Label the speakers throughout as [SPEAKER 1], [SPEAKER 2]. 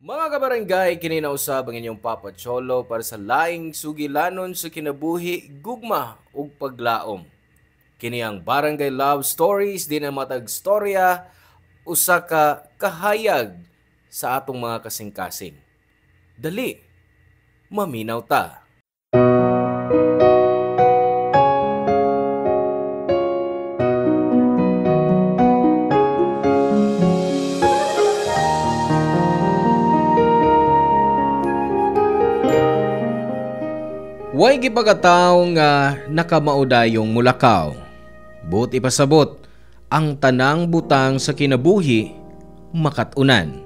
[SPEAKER 1] Mga kabarangay, kininausab ang inyong Papa Cholo para sa laing sugilanon sa kinabuhi, gugma ug paglaom. Kini ang Barangay Love Stories din ang matag storya usa ka kahayag sa atong mga kasing-kasing. Dali, maminaw ta. Way gipagataw nga nakamaudayong mulakaw. Buti pasabot, ang tanang butang sa kinabuhi makatunan.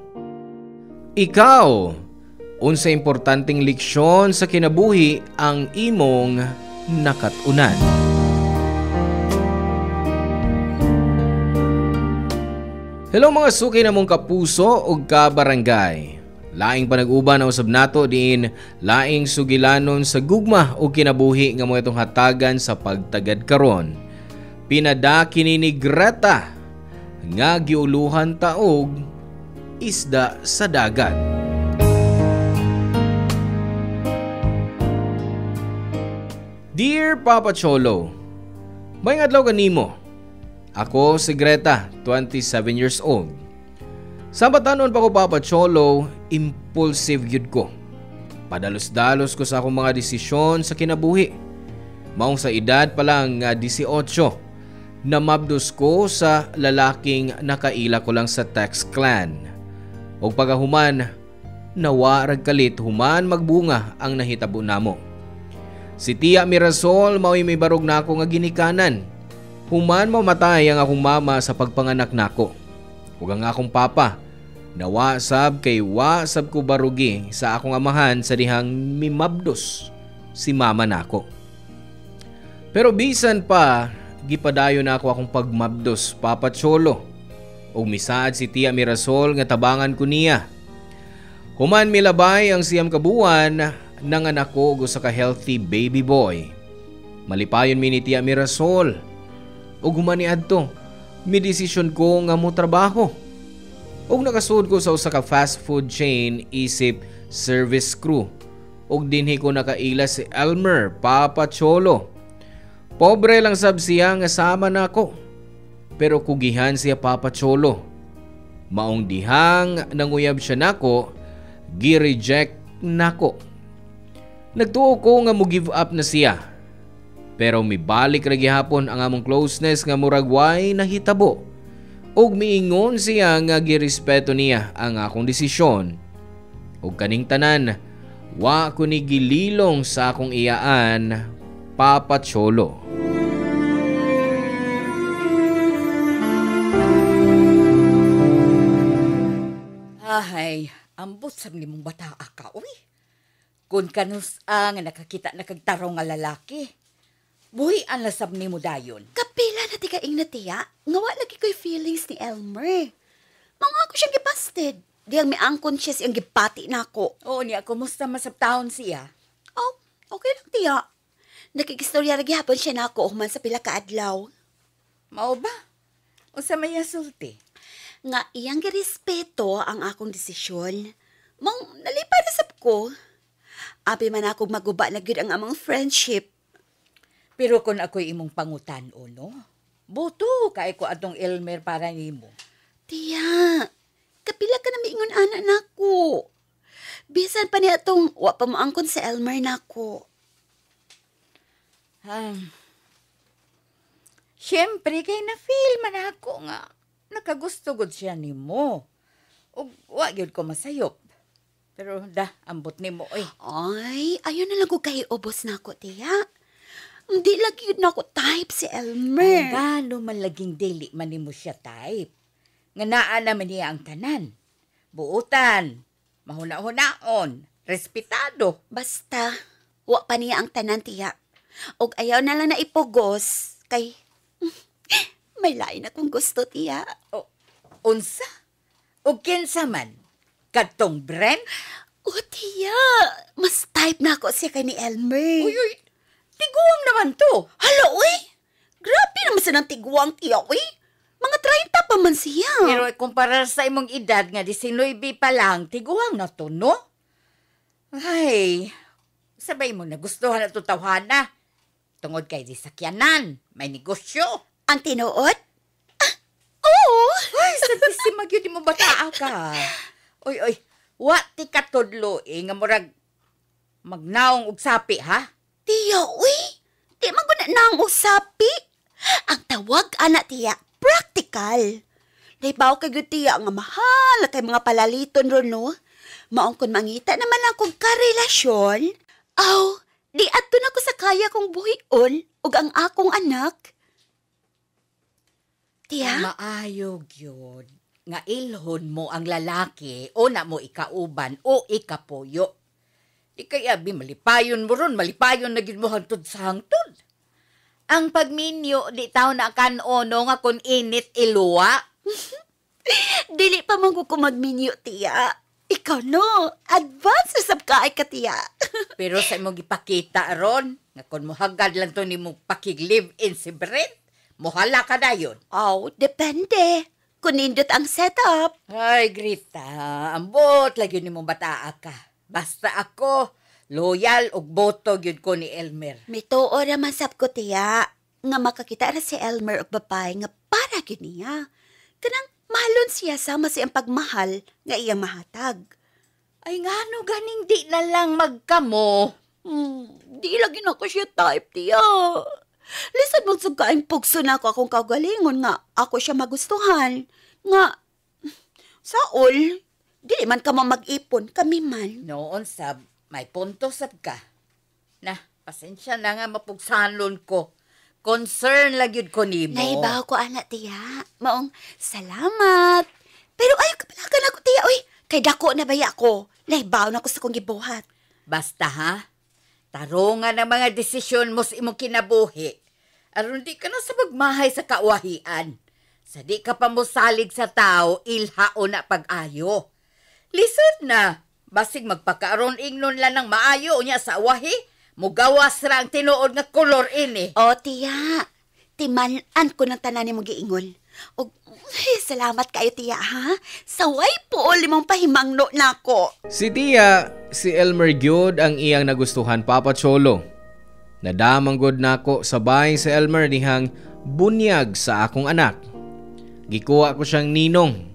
[SPEAKER 1] Ikaw, unsa importanteng leksyon sa kinabuhi ang imong nakatunan? Hello mga suki na mong kapuso ug kabarangay. Laing panag-uban ang usab nato diin laing sugilanon sa gugma o kinabuhi nga mga itong hatagan sa pagtagad karon. Pinada kini ni Greta nga giuluhan taog isda sa dagat. Dear Papa Cholo, may adlaw kanimo. Ako si Greta, 27 years old. Sa batanon pa ko Papa Cholo, impulsive yun ko. Padalos-dalos ko sa akong mga desisyon sa kinabuhi. Maong sa edad pa lang nga 18, namabdos ko sa lalaking nakaila ko lang sa text clan. O pagahuman, nawarag kalit human magbunga ang nahitabo namo. Si Tia Mirasol mao'y may barog na ako nga ginikanan. Human mamatay ang akong mama sa pagpanganak nako. Ug ang akong papa, nawasab kay wasab ko barugi sa akong amahan sa dihang mimabdos si mama nako. Pero bisan pa, gipadayon na ako akong pagmabdos, Papa Cholo. Ug misaad si Tia Mirasol nga tabangan ko niya. Human milabay ang siyam kabuan nang anak ko sa ka-healthy baby boy. Malipayon mi ni Tia Mirasol. Ug human ni adto, mi desisyon ko nga mo trabaho. Ug nakasud ko sa usa ka fast food chain isip service crew. Ug dinhi ko nakaila si Elmer, Papa Cholo. Pobre lang sab siya nga sama nako. Pero kugihan siya Papa Cholo. Maong dihang nanguyab siya nako, gi-reject nako. Nagtuo ko nga mo give up na siya. Pero mibalik ra gihapon ang among closeness nga murag way nahitabo. Ug miingon siya nga girespeto niya ang akong desisyon. Ug kaning tanan, wa ko ni gililong sa akong iyaan, Papa Cholo.
[SPEAKER 2] Ay, ambot sa nimong bata ka, uy. Kung kanus nga nakakita na kagtaraw nga lalaki, buhi ang lasab ni mo dayon.
[SPEAKER 3] Kapila na ti kaing na tiya, nga wala lagi ko'y feelings ni Elmer. Mga ako siyang gibasted. Diyang may unconscious yung gipati na ako.
[SPEAKER 2] Oo niya, kumusta masabtahon siya?
[SPEAKER 3] Oh, okay lang tiya. Nakikistorya lagi hapon siya na ako human sa pila ka adlaw.
[SPEAKER 2] Mao ba? O sa maya sulti?
[SPEAKER 3] Nga iyang girespeto ang akong desisyon. Mang nalipay na sab ko. Abi man akong maguba na gid ang among friendship.
[SPEAKER 2] Pero kung ako'y imong pangutan-o, no? Buto, kay ko atong Elmer para nimo.
[SPEAKER 3] Tiya, kapila ka na miingon anak nako. Bisan pa niya itong wa pa moangkon sa Elmer nako.
[SPEAKER 2] Siyempre, kay na-feel man ako nga nakagustugod siya nimo. O wa gyud ko masayop. Pero ambot nimo, oy.
[SPEAKER 3] Ay, ayun na lang ko kay ubos nako, tiya. Hindi lagi yun ako type si Elmer.
[SPEAKER 2] Ang gano man laging dili man nimo siya type. Nga naa naman niya ang tanan. Buutan, mahuna-hunaon, respetado.
[SPEAKER 3] Basta, wa pa niya ang tanan tiya. Og ayaw na lang na ipugos. Kay, may lain akong gusto tiya.
[SPEAKER 2] O, unsa? O kinsa man? Katong Brent?
[SPEAKER 3] O tiya, mas type na ako siya kay ni Elmer.
[SPEAKER 2] Uy, tiguang naman to.
[SPEAKER 3] Hala, uy! Grabe naman sa nang tiguang tiya, uy! Mga 30 pa man siya.
[SPEAKER 2] Pero kumpara sa imong edad nga 19 pa lang, tiguang na to, no? Ay, sabay mo nagustuhan na to tawhana. Tungod kay di sakyanan, may negosyo.
[SPEAKER 3] Ang tinuod? Oo.
[SPEAKER 2] Ay, sa magyud mo bataa ka. Oy, wa ti katudlo nga murag magnaong og sapi, ha?
[SPEAKER 3] Tiya, uy. Di maguna na ang usapi. Ang tawag, anak tiya, practical. Naibaw kay gyud tiya nga mahal kay mga palaliton ron, no? Maong kun mangita naman lang kong karelasyon. Aw, di adto na ko sa kaya kong buhion ug ang akong anak. Tiya?
[SPEAKER 2] Maayo gyud nga ilhon mo ang lalaki o na mo ikauban o ikapuyo. Di kaya malipayon mo ron, malipayon na gyud mo hangtod sa hangtod. Ang pagminyo, di tao na kanono nga kung init iluwa.
[SPEAKER 3] Dili pa man ko magminyo, tiya. Ikaw no, advance sab kaay ka, tiya.
[SPEAKER 2] Pero sa imong ipakita ron, nga kung mohagad lang to ni mong pakig-live-in si Brent, mohala ka na yun.
[SPEAKER 3] Oh, depende. Kung nindot ang setup.
[SPEAKER 2] Ay, Grita, ambot lagi ni mong bataa ka. Basta ako, loyal og boto gyud ko ni Elmer.
[SPEAKER 3] May tuo naman sab ko, tiya. Nga makakita na si Elmer og babae nga para gyud niya. Kanang mahalon siya sama siyang pagmahal nga iyang mahatag.
[SPEAKER 2] Ay ngano ganing di na lang magkamo.
[SPEAKER 3] Di lagi na ko siya type, tiya. Lisod magsugkaing pugso na ako akong kagalingon nga ako siya magustuhan. Nga, saol, di man ka mag-ipon, kami man.
[SPEAKER 2] Noon sab, may punto sab ka. Na, pasensya na nga mapugsanlon ko. Concern lagyud ko nimo.
[SPEAKER 3] Naibaw ko, anak, tiya. Maong, salamat. Pero ayaw ka pala ka na ko, tiya. Uy, kay dako na baya ko. Naibaw na ko sa kong gibuhat.
[SPEAKER 2] Basta ha, tarungan ang mga desisyon mo sa imong kinabuhi. Aron di ka na sa magmahay sa kawahian. Sa di ka pa mosalig sa tao, ilhao na pag-ayo. Lisod na, basig magpakaaron ingnon lang ng maayo niya sa awahi, mugawas ra ang tinuod nga kolor ini.
[SPEAKER 3] O, tiya. Timanan ko ng tanan ni mong giingon. O, salamat kayo, tiya, ha? Saway po, limang pahimangno na ako.
[SPEAKER 1] Si Tia, si Elmer gyud ang iyang nagustuhan, Papa Cholo. Nadamang god nako sabay si Elmer dihang bunyag sa akong anak. Gikuha ko siyang ninong.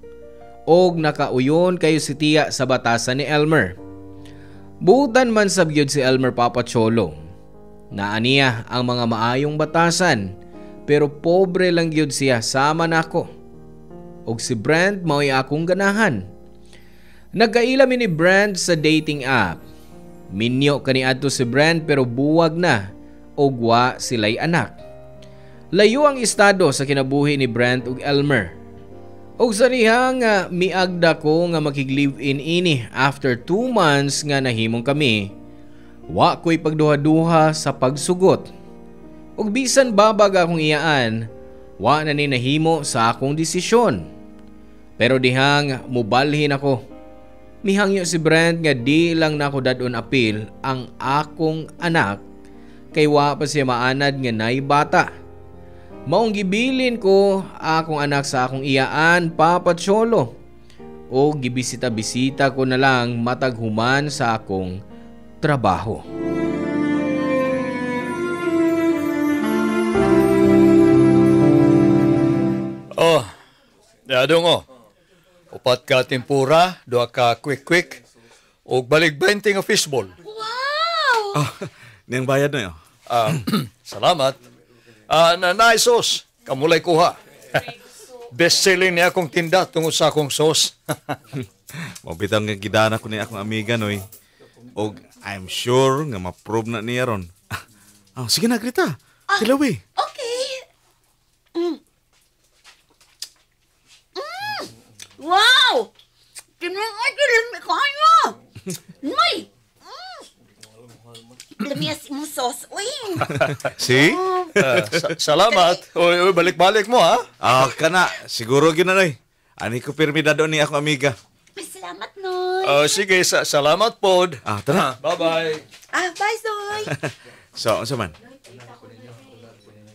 [SPEAKER 1] Og nakauyon kayo si Tia sa batasan ni Elmer. Buutan man sab gyud si Elmer, Papa Cholo. Naaniya ang mga maayong batasan, pero pobre lang gyud siya sama nako. Og si Brent mao'y akong ganahan. Nagkaila mi ni Brent sa dating app. Minyo kaniadto si Brent pero buwag na og wa sila'y anak. Layo ang estado sa kinabuhi ni Brent ug Elmer. Og sa diha nga miagda ko nga makig-live-in ini after 2 months nga nahimong kami, wa ko'y pagduha-duha sa pagsugot. Ug bisan babag akong iyaan, wa na ni nahimo sa akong desisyon. Pero dihang mubalhin ako, mihangyo si Brent nga di lang nako dadon apil ang akong anak kay wa pa siya maanad nga nay bata. Maong gibilin ko akong anak sa akong iyaan, Papa Cholo. O gibisita-bisita ko na lang matag human sa akong trabaho.
[SPEAKER 4] Oh, dadong oh. Upat ka tempura, 2 ka quick-quick, o balik 20 nga fishball.
[SPEAKER 3] Wow!
[SPEAKER 5] Niyang bayad na yun.
[SPEAKER 4] Salamat. Nanay sauce, kamulay kuha. Best-selling niya akong tinda tungod sa akong sauce.
[SPEAKER 5] Mabitang nga gidana ko ni akong amiga, noy. Og I'm sure nga ma-prove na niya ron. Sige na, Grita. Kilawi.
[SPEAKER 3] Okay. Wow! Tinuod ko lami kayo! May! Lamias mo sauce, uy!
[SPEAKER 5] See?
[SPEAKER 4] Salamat. Oy, balik-balik mo ha.
[SPEAKER 5] Kana. Siguro ginanoy. Ani ko pirmida doon ni akong amiga.
[SPEAKER 3] May salamat, Noy!
[SPEAKER 4] Sige, salamat pod.
[SPEAKER 5] Tara.
[SPEAKER 4] Bye-bye.
[SPEAKER 3] Bye, Soy!
[SPEAKER 5] So, unsa man?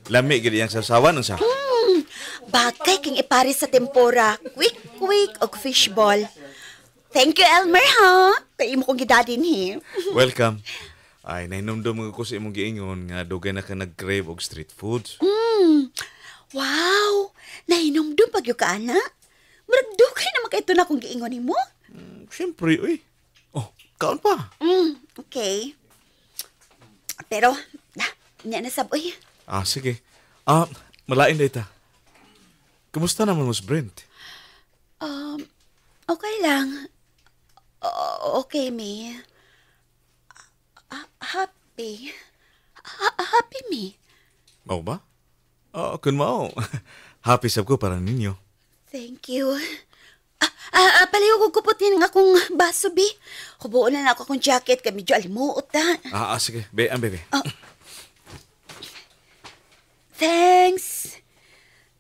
[SPEAKER 5] Lami gid yang sasawan unsa?
[SPEAKER 3] Bagay king ipari sa tempura, quick og fishball. Thank you, Elmer, ha? Kay imo kong gidadin, he.
[SPEAKER 5] Welcome. Ay, nahinumdum ko sa imong giingon nga dugay na ka nag-crave og street foods.
[SPEAKER 3] Wow! Nahinumdum pag yung kaana. Murag dugay naman kayo na kung giingon ni mo.
[SPEAKER 5] Siyempre, uy. Oh, kaon pa.
[SPEAKER 3] Okay. Pero, niya na saboy.
[SPEAKER 5] Sige. Malain na ita. Kumusta naman mo si Brent?
[SPEAKER 3] Okay lang. Okay, me. Happy. Happy me.
[SPEAKER 5] Mao ba? Kun mao. Happy sab ko para ninyo.
[SPEAKER 3] Thank you. Paliw ko kuputin ng akong baso, bi. Hubuon na ako akong jacket kay medyo alimuot na.
[SPEAKER 5] Sige. Bebe.
[SPEAKER 3] Thanks.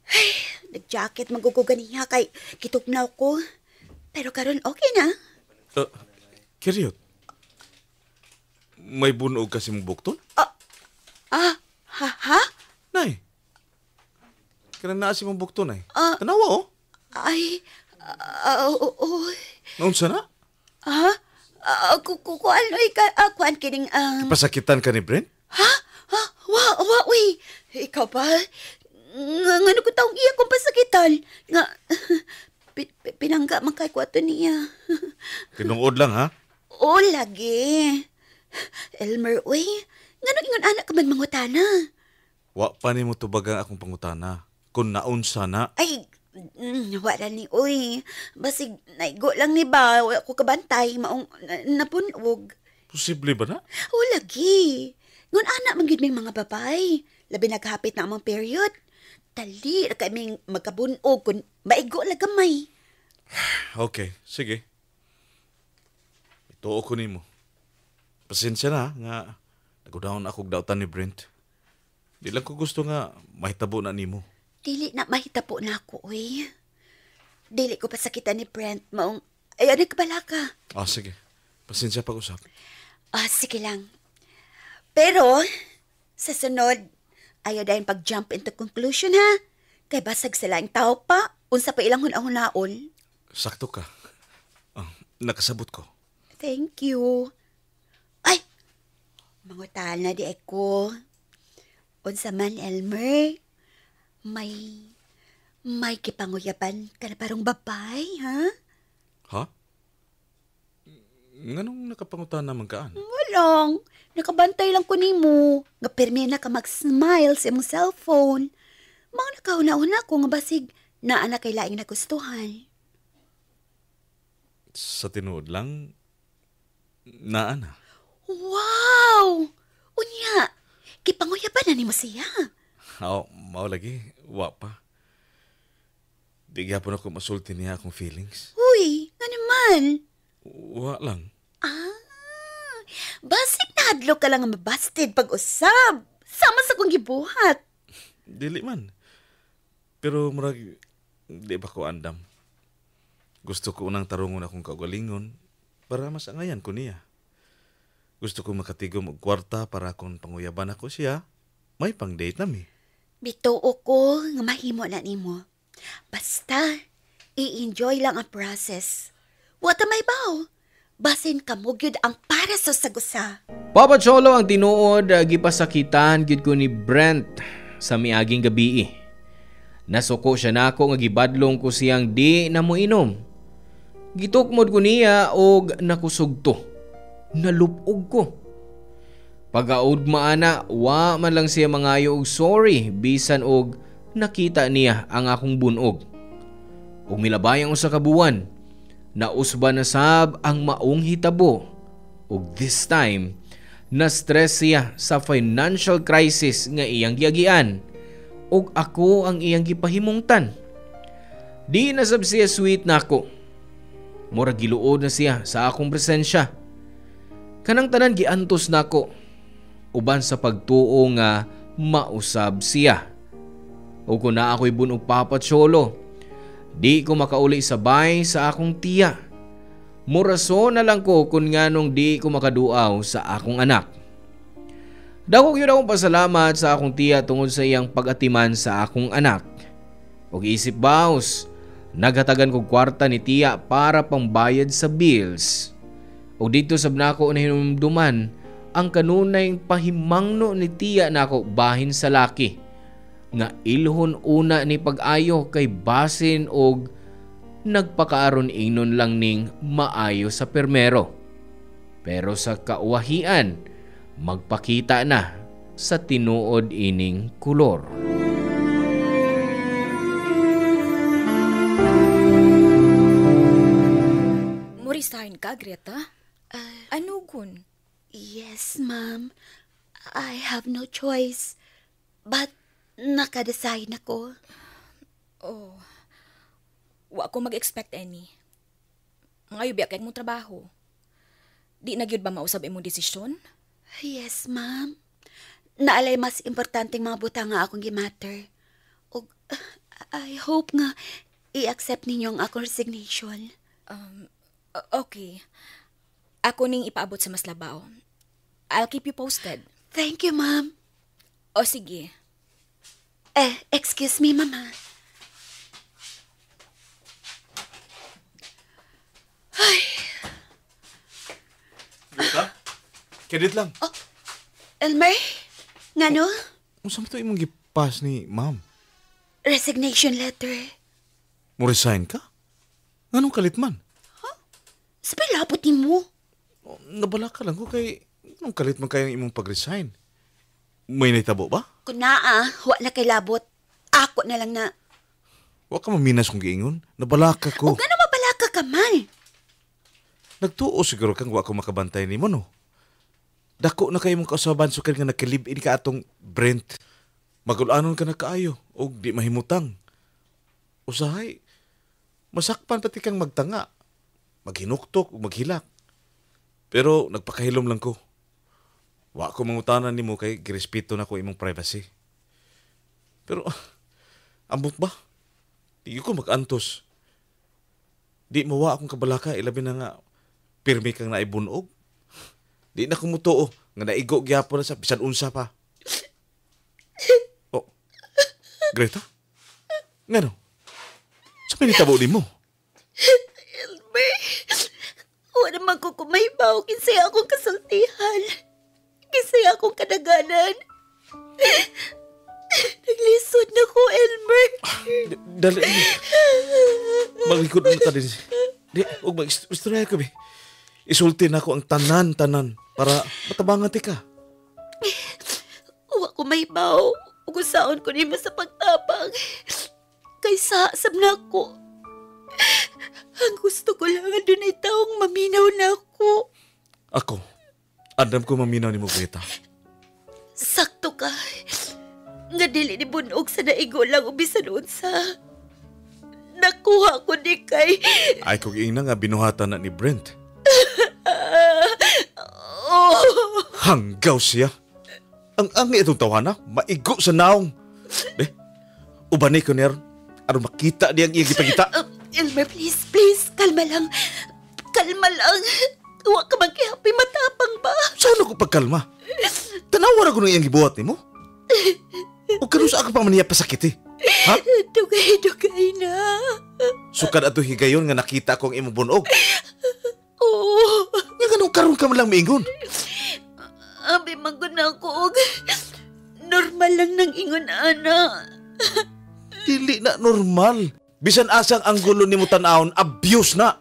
[SPEAKER 3] Ay, nag-jacket magugugan niya kay kitupnaw ko. Pero karon okay na.
[SPEAKER 5] Kiryot. May bunog kasi mong bukton?
[SPEAKER 3] Ha?
[SPEAKER 5] Nay. Kaya na si mong bukton, nay. Tanawa, oh.
[SPEAKER 3] Ay,
[SPEAKER 5] Naunsa na?
[SPEAKER 3] Kuan kining,
[SPEAKER 5] Pasakitan ka ni Brent?
[SPEAKER 3] Uy, ikaw ba? Nga ko taong iya kung pasakitan. Nga, pinangga man kay kwato niya.
[SPEAKER 5] Tinungod lang, ha?
[SPEAKER 3] O, lagi. Elmer, uy, nga ingon anak ka man mangutana.
[SPEAKER 5] Wa pa ni mo tubagang akong pangutana. Kung naunsa na.
[SPEAKER 3] Ay, wala ni, uy. Basig, naigo lang ni ba? Wala ko kabantay, maong napunog.
[SPEAKER 5] Posible ba na?
[SPEAKER 3] O, lagi. Ngun anak man gyud may mga babay. Labi naghapit na amang period. Dali na kaming magkabunog kung maigo lang gamay.
[SPEAKER 5] Okay, sige. Ituo ko nimo. Pasensya na nga nagudahon akong dautan ni Brent. Di lang ko gusto nga mahitabo na nimo.
[SPEAKER 3] Dili na mahitapo na ako, uy. Dili ko pasakitan ni Brent maong ay ano kabala ka.
[SPEAKER 5] Sige. Pasensya pag-usap.
[SPEAKER 3] Sige lang. Pero, sa sunod, ayaw dahil pag-jump into conclusion, ha? Kay basag sila ang tao pa, unsa pa ilang hunahon-naon.
[SPEAKER 5] Sakto ka. Nakasabot ko.
[SPEAKER 3] Thank you. Ay! Mangutal na di ako. Unsa man, Elmer, may kipanguyapan ka na parang babay, ha?
[SPEAKER 5] Ha? Nganong nakapangutan naman kaan?
[SPEAKER 3] Walang. Nakabantay lang ko nimo. Nga permi na ka mag-smile sa imong cellphone. Mga nakauna-una ko nga basig na anak kay laing nagustuhan.
[SPEAKER 5] Sa tinuod lang, naana.
[SPEAKER 3] Wow! Unya, kipanguya pa na nimo siya.
[SPEAKER 5] Mao lagi. Wa pa. Di gyapon ako masulti niya akong feelings.
[SPEAKER 3] Uy, nga naman.
[SPEAKER 5] Wa lang.
[SPEAKER 3] Basig na hadlo ka lang nga mabasted pag-usab. Sama sa kong gibuhat.
[SPEAKER 5] Dili man. Pero murag, di ba ko andam. Gusto ko unang tarungon akong kaugalingon para masangayan ko niya. Gusto ko makatigom og kwarta para kung panguyaban ako siya, may pang-date nami.
[SPEAKER 3] Bituo ko nga mahimo na nimo. Basta, i-enjoy lang ang process. Wata may baw. Basin kamo gyud ang para sa sagusa.
[SPEAKER 1] Papa Cholo ang tinuod gipasakitan gyud ko ni Brent sa miaging gabi. Nasuko siya nako nga gibadlong ko siyang di na moinom. Gitukmod ko niya og nakusugto. Nalupog ko. Pagaud maana, wa man lang siya mangayo og sorry bisan og nakita niya ang akong bunog. Ug milabayang usa ka buwan, nausba na sab ang maong hitabo. Ug this time, na-stress siya sa financial crisis nga iyang giagian. Ug ako ang iyang gipahimungtan. Di na sab siya sweet nako. Mura giluod na siya sa akong presensya. Kanang tanan giantos nako. Uban sa pagtuo nga mausab siya. Ug kung na ako'y bunog Papa Cholo, di ko makauli sabay sa akong tiya. Muraso na lang ko kung nganong di ko makaduaw sa akong anak. Dako gyud akong pasalamat sa akong tiya tungod sa iyang pag-atiman sa akong anak. Og isip baos, naghatagan kog kwarta ni tiya para pangbayad sa bills. O dito sab nako na hinumduman ang kanunay pahimangno ni tiya nako bahin sa laki. Nga ilhon una ni pag-ayo kay basin og nagpakaaron ingnon lang ning maayo sa permero. Pero sa kauwahian, magpakita na sa tinuod ining kulor.
[SPEAKER 6] Resign ka, Greta? Ano gun?
[SPEAKER 3] Yes, ma'am. I have no choice. But nakadesign ako.
[SPEAKER 6] Oh, wa ko mag-expect any. Ngayon biya kay mong trabaho. Di na gyud ba mausab imong desisyon?
[SPEAKER 3] Yes, ma'am. Naalay mas importanteng mga butang nga akong gimatter. Og I hope nga i-accept ninyo ang akong resignation.
[SPEAKER 6] Okay. Ako ning ipaabot sa mas labaw. I'll keep you posted.
[SPEAKER 3] Thank you, ma'am.
[SPEAKER 6] O sige.
[SPEAKER 3] Excuse me, mama.
[SPEAKER 5] Greta? Kedit lang.
[SPEAKER 3] Elmer? Ngano?
[SPEAKER 5] Unsa man to imong gipas ni ma'am?
[SPEAKER 3] Resignation letter.
[SPEAKER 5] Mo resign ka? Nganong kalit man?
[SPEAKER 3] Sabi labot ni mo.
[SPEAKER 5] Nabala ka lang ko kay anong kalit man kayang imong pag-resign? May naitabo ba?
[SPEAKER 3] Kung wa na kay labot. Ako na lang na.
[SPEAKER 5] Wa ka maminas kung giingon. Nabalaka ko.
[SPEAKER 3] O nga na mabalaka ka man.
[SPEAKER 5] Nagtuo siguro kang wa ko makabantay nimo no. Dako na kay imong kausaban so nga nakilib-in ka atong Brent. Magulanon ka na kaayo og di mahimutang. Usahay, masakpan pati kang magtanga. Maghinuktok o maghilak. Pero nagpakahilom lang ko. Wa ko mangutanan nimo kay girespeto na ko imong privacy. Pero ambot ba? Di ko mag-antos. Di mawa akong kabalaka ilabi na nga pirmi kang naibunog. Di na kumutuo nga naigo gyapon na sa bisan unsa pa. Oh. Greta? Ngano? Sa pinitabo nimo?
[SPEAKER 3] Wala naman ko kumaybaw kinsay akong kasultihan. Kinsay akong kadaganan. Naglisod na ko, Elmer.
[SPEAKER 5] Dali. Maglikod na ta din. Di, huwag mag-istorya ko, be. Isulti na ko ang tanan-tanan para matabangan ti ka.
[SPEAKER 3] Wa ko maybaw. Ugusaon ko nimo sa pagtabang. Kaysa sab na ko. Ang gusto ko lang doon ay taong maminaw na ako.
[SPEAKER 5] Ako, andam ko maminaw ni mo, Greta.
[SPEAKER 3] Sakto ka. Nga dili ni bunog sa naigo lang ubisan unsa. Nakuha ko ni kay...
[SPEAKER 5] Ay, kung ina nga binuhatan na ni Brent.
[SPEAKER 3] Oh.
[SPEAKER 5] Hanggaw siya. Ang angi itong tawana, maigo sa naong. Ubanay ko niya, aron makita niyang iyang ipagita.
[SPEAKER 3] Elmer, please, kalma lang. Kalma lang. Huwag ka magkihapi, matapang ba?
[SPEAKER 5] Saan ako pagkalma? Tanawara ko nang iyang gibuhat ni mo. O kanus ako pa maniya pasakit eh. Ha?
[SPEAKER 3] Dugay na.
[SPEAKER 5] Sukad ato higayon nga nakita ko ang imong bunog.
[SPEAKER 3] Oo.
[SPEAKER 5] Nga ganun karon ka man lang maingon.
[SPEAKER 3] Abi maguna ko. Normal lang nang ingon, ana.
[SPEAKER 5] Dili na normal. Bisan asang ang gulo ni mo tanawon, abuse na.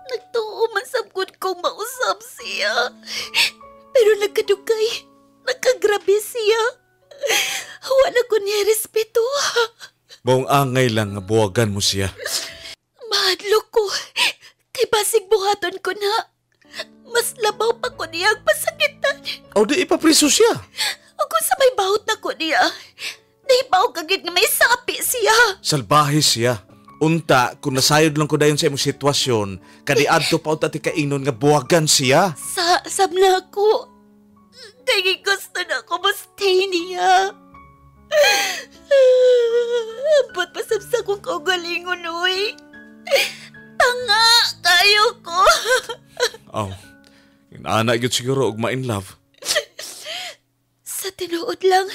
[SPEAKER 3] Nagtuo man sabgod kong mausap siya. Pero nagkadugay. Nagkagrabe siya. Wala ko niya respeto.
[SPEAKER 5] Maong angay lang nga buwagan mo siya.
[SPEAKER 3] Mahadlo ko. Kay basig buhaton ko na. Mas labaw pa ko niya ang pasakitan.
[SPEAKER 5] O di ipapriso siya.
[SPEAKER 3] O kung sa may bahot na ko niya, nahibaw kagit nga may sapi siya.
[SPEAKER 5] Salbahe siya. Unta, kung nasayod lang ko dayon sa imong sitwasyon, kadi adto pa unta ti kaingnon nga buwagan siya.
[SPEAKER 3] Sab na ako. Kaya gusto na ako mastay niya. Ba't pasabsa kong kaugalingon, uy? Tanga! Kayo ko!
[SPEAKER 5] Aw, inaana gyud siguro og ma-in love.
[SPEAKER 3] Sa tinuod lang,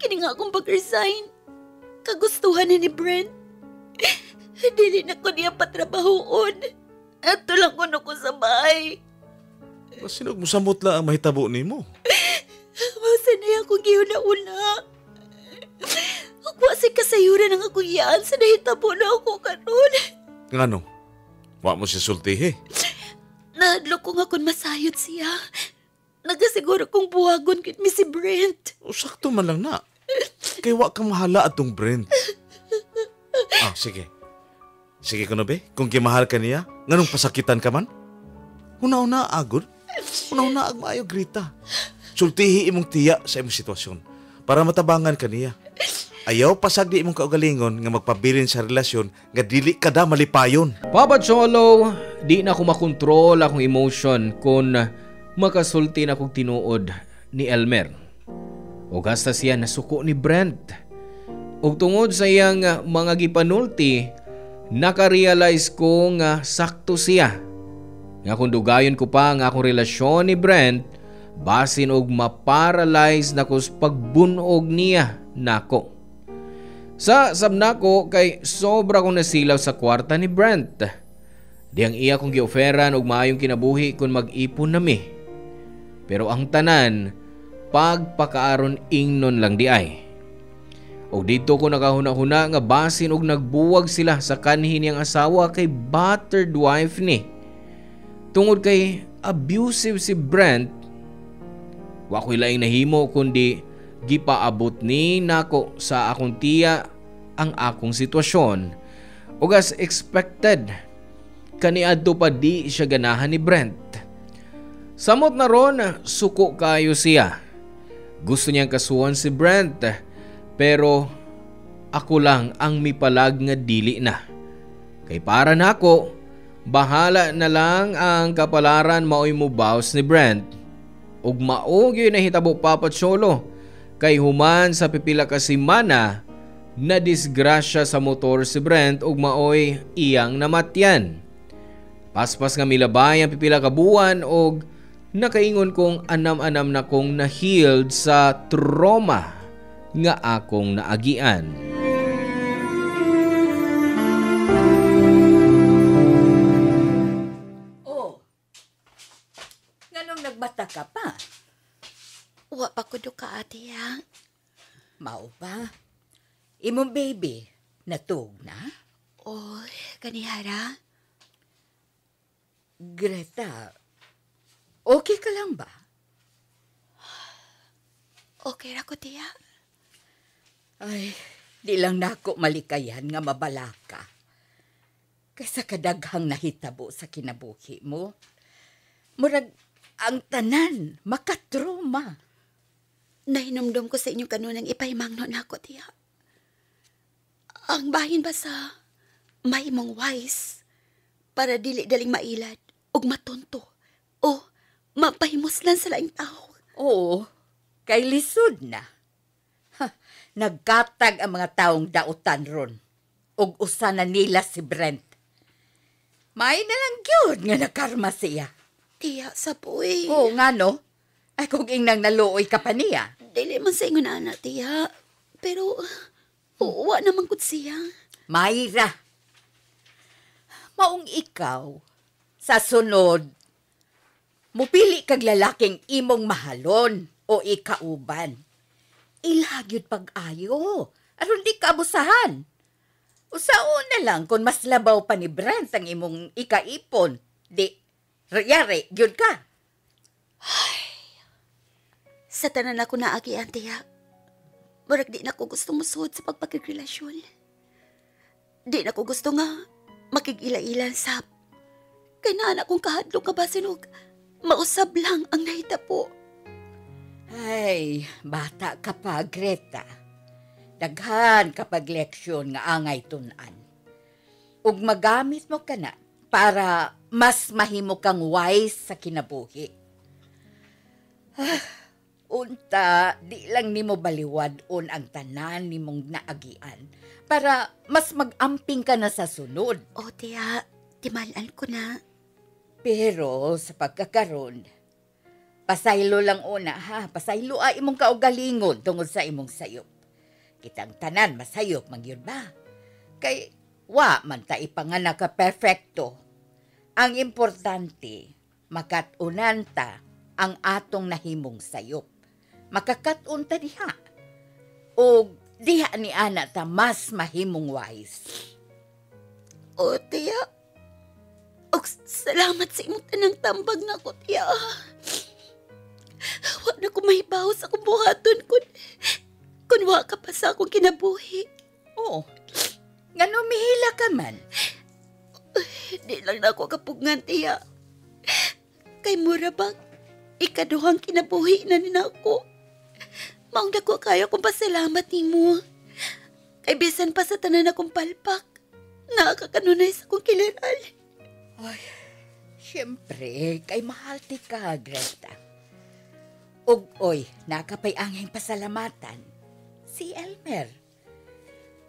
[SPEAKER 3] kini nga akong pag-resign. kagustuhan ni Brent. Dili na ko niya patrabahoon. At lang ko sa bahay.
[SPEAKER 5] Sinog mo samot lang ang mahitabo ni mo.
[SPEAKER 3] Masa na akong giuna-una. Wa si kasayuran ang akong iyaan sa nahitabo na ako karon.
[SPEAKER 5] Ngano? Wa mo siya sultihi.
[SPEAKER 3] Nahadlo ko nga kung masayod siya. Nagasiguro kong buwagon kit mi si Brent.
[SPEAKER 5] O sakto man lang na. Kay wa kang mahala atong Brent. Sige. Sige ko na be, kung kimahal ka niya, nganong pasakitan ka man? Una-una agod. Una-una ag maayo grita. Sultihi imong tiya sa imong sitwasyon para matabangan ka niya. Ayaw pasag di imong kaugalingon nga magpabilin sa relasyon nga dili kada malipayon.
[SPEAKER 1] Papa Cholo, di na ko makontrol akong emotion kung makasulti na kong tinuod ni Elmer. O gasta siya nasuko ni Brent. O tungod sa iyang mga gipanulti, nakarealize ko nga sakto siya. Nga kung dugayon ko pa nga akong relasyon ni Brent, basin og maparalyze na ko sa pagbunog niya nako. Sa sabnako kay sobra kong nasilaw sa kwarta ni Brent. Di ang iya kong gioferan og maayong kinabuhi kung mag-ipon nami. Pero ang tanan, pagpakaaron ingnon lang di ay. Og dito ko nakahuna-huna nga basin og nagbuwag sila sa kanhi niyang asawa kay battered wife ni. Tungod kay abusive si Brent, wa ko'y laing nahimo kundi gipaabot ni nako sa akong tiya ang akong sitwasyon. Ug as expected, kaniadto pa di siya ganahan ni Brent. Samot na ron, suko kayo siya. Gusto niyang kasuhan si Brent, pero ako lang ang mipalag nga dili na. Kay para nako, bahala na lang ang kapalaran maoy mubaws ni Brent. Ug mao gyud nahitabo Papa Cholo, kay human sa pipila ka semana na disgrasya sa motor si Brent ug maoy iyang namatyan. Paspas nga milabay ang pipila ka buwan og nakaingon kong anam-anam na kong na-healed sa trauma nga akong naagian.
[SPEAKER 2] Oh, nganong nagbata ka pa?
[SPEAKER 3] Wa pa ko do ka ate ya.
[SPEAKER 2] Mao ba? Imong baby, natug na?
[SPEAKER 3] Oy, kanihara.
[SPEAKER 2] Greta, okay ka lang ba?
[SPEAKER 3] Okay ra ko tiya.
[SPEAKER 2] Ay, di lang nako malikayan nga mabala ka. Kaysa kadaghang nahitabo sa kinabuhi mo. Murag ang tanan, makatroma.
[SPEAKER 3] Nahinumdum ko sa inyo kanunang ipahimangnon nako tiya. Ang bahin ba sa may mong wise para dili daling mailad ug matonto o mapahimuslan sa laing tao.
[SPEAKER 2] Oo, kay lisod na. Nagkatag ang mga taong dautan ron. Ug usa na nila si Brent. May na lang gyud nga nakarma siya.
[SPEAKER 3] Tiya, sapoy.
[SPEAKER 2] Oo nga no. Ay kung ingnang naluoy ka pa niya.
[SPEAKER 3] Dili man sa ingon ana, tiya. Pero, wa naman kud siya.
[SPEAKER 2] Mayra, maong ikaw, sa sunod, mupili kag lalaking imong mahalon o ikauban. Ilhagyod pag-ayo, aron di ka abusahan. Usaon na lang kung mas labaw pa ni Brent ang imong ikaipon, di rayari gyud ka.
[SPEAKER 3] Sa tanan ako naagian, tiya. Murag di na ko gusto musuod sa pagpakigrelasyon. Di na ko gusto nga makigila-ilan sab. Kay naanak kong kahadlong kabasinog, mausab lang ang nahitabo.
[SPEAKER 2] Ay, bata ka pa, Greta. Daghan kapag leksyon nga angay tunan. Ug magamit mo ka na para mas mahimo kang wise sa kinabuhi. Unta, di lang nimo baliwad-on ang tanan nimong naagian para mas mag-amping ka na sa sunod.
[SPEAKER 3] O, tiya, timalan ko na.
[SPEAKER 2] Pero sa pagkakaroon, pasaylo lang una ha. Pasaylo imong kaugalingon tungod sa imong sayop. kitang tanan masayop magyud ba? Kay wa man ta ipanganak ka perfecto. Ang importante, makatunan ta ang atong nahimong sayop. Makakatun ta diha. O diha ni ana ta mas mahimong wise.
[SPEAKER 3] O, tiya. Og salamat sa imong tanang tambag na ko, tiya. Wa na ko mahibaw sa akong buhaton kun wa ka pa sa akong kinabuhi.
[SPEAKER 2] Oo. Nga numihila ka man.
[SPEAKER 3] Di lang na ako kapugngan, tiya. Kay mura bang ikaduhang kinabuhi na ninako. Maong dako kaya kong pasalamat nimo. Kay bisan pa sa tanan akong palpak, nakakakanunay sa akong kiliran.
[SPEAKER 2] Ay, siyempre, kay mahal ti ka, Greta. Ug, oy, nakapay anging pasalamatan. Si Elmer.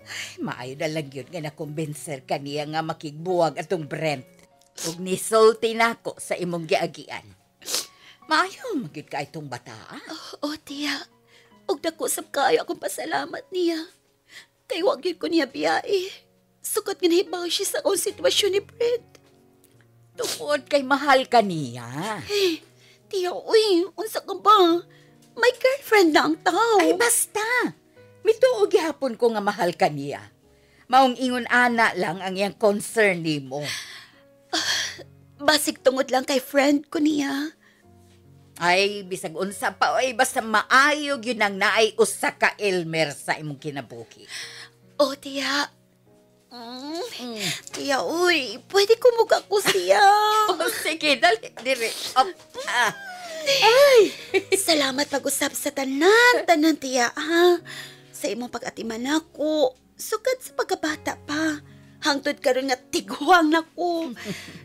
[SPEAKER 2] Ay, maayo na lang yun nga nakumbinser ka niya nga makigbuwag atong Brent. Ug nisulti nako sa imong giagian. Maayo, magyud ka itong bata,
[SPEAKER 3] O, tiya. Og dako sab kaayo akong pasalamat niya. Kay wag yun ko niya biyae. Sukat nga nahibaw siya sa akong sitwasyon ni Brent.
[SPEAKER 2] Tungod kay mahal ka niya.
[SPEAKER 3] Eh, tiya, uy, unsa ka ba? May girlfriend na ang tao.
[SPEAKER 2] Ay, basta. Mituog gihapon ko nga mahal ka niya. Maong ingon ana lang ang iyang concern nimo.
[SPEAKER 3] Basig tungod lang kay friend ko niya.
[SPEAKER 2] Ay, bisag unsa pa, oy, basta maayog yun ang naay usa ka Elmer sa imong kinabuhi.
[SPEAKER 3] O, tiya. Tiya, uy, pwede kumuga ko siya.
[SPEAKER 2] Oh, sige, dali, dire. Up.
[SPEAKER 3] Salamat pag-usap sa tanan, tiya, ha? Sa imong pag-atiman ako, sukat sa pagkabata pa. Hangtod karon nga tiguang nako.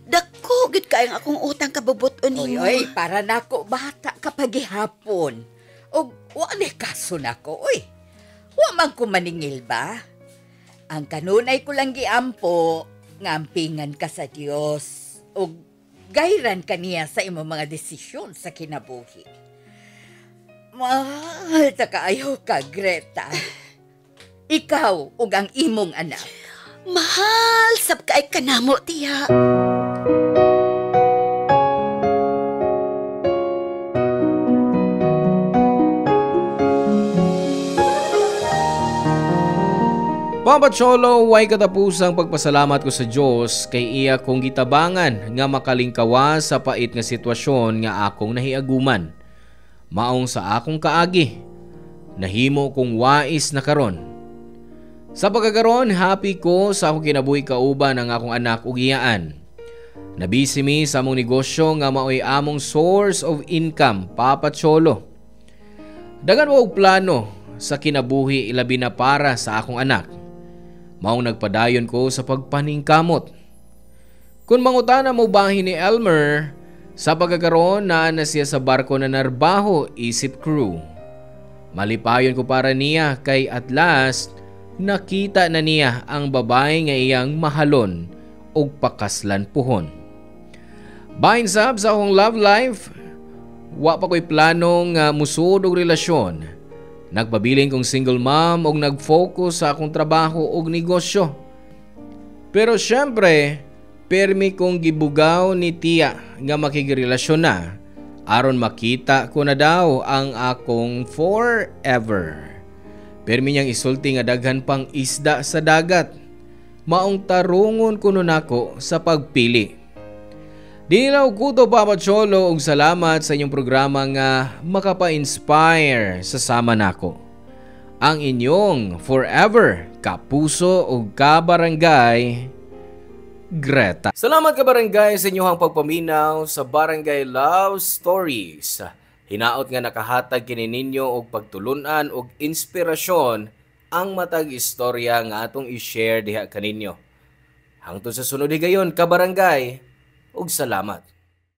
[SPEAKER 3] Dako gid kay ang akong utang kabubuton
[SPEAKER 2] Oy,
[SPEAKER 3] nimo.
[SPEAKER 2] oy, para nako bata kapag gihapon. O, wala kaso nako, oy. Wa man ko maningil ba? Ang kanunay ko lang giampo, ngampingan ka sa Dios. O, gayran ka niya sa imong mga desisyon sa kinabuhi. Mahal ta kaayo ka, Greta. Ikaw ug ang imong anak.
[SPEAKER 3] Mahal sab kay kanamo, tiya.
[SPEAKER 1] Papa Cholo, way katapusang pagpasalamat ko sa Diyos kay iya kong gitabangan nga makalingkawa sa pait nga sitwasyon nga akong nahiaguman. Maong sa akong kaagi, nahimo kong wais na karon. Sa pagkakaroon, happy ko sa akong kinabuhi kauban ang akong anak ug iyaan. Nabisi mi sa among negosyo nga maoy among source of income, Papa Cholo. Dagan mo og plano sa kinabuhi ilabi na para sa akong anak. Maong nagpadayon ko sa pagpaningkamot. Kung mangutana mo bahin ni Elmer, sa pagkakaroon na siya sa barko na narbaho isip crew. Malipayon ko para niya kay at last, nakita na niya ang babae nga iyang mahalon ug pakaslan puhon. Bahin sab sa akong love life, wa pa ko'y planong musud og relasyon. Nagpabiling kong single mom ug nag-focus sa akong trabaho ug negosyo. Pero syempre, permi kong gibugaw ni tiya nga makigrelasyon na aron makita ko na daw ang akong forever. Permi niyang isulti nga daghan pang isda sa dagat. Maong tarungon kuno nako sa pagpili. Dinilaw ko to, Papa Cholo, og salamat sa inyong programa nga makapa-inspire sa sama nako. Ang inyong forever kapuso ug kabarangay, Greta. Salamat kabarangay sa inyong pagpaminaw sa Barangay Love Stories. Hinaot nga nakahatag kini ninyo og pagtulunan og inspirasyon ang matag istorya nga atong i-share diha kaninyo. Hangtod sa sunod higayon kabarangay, ug salamat.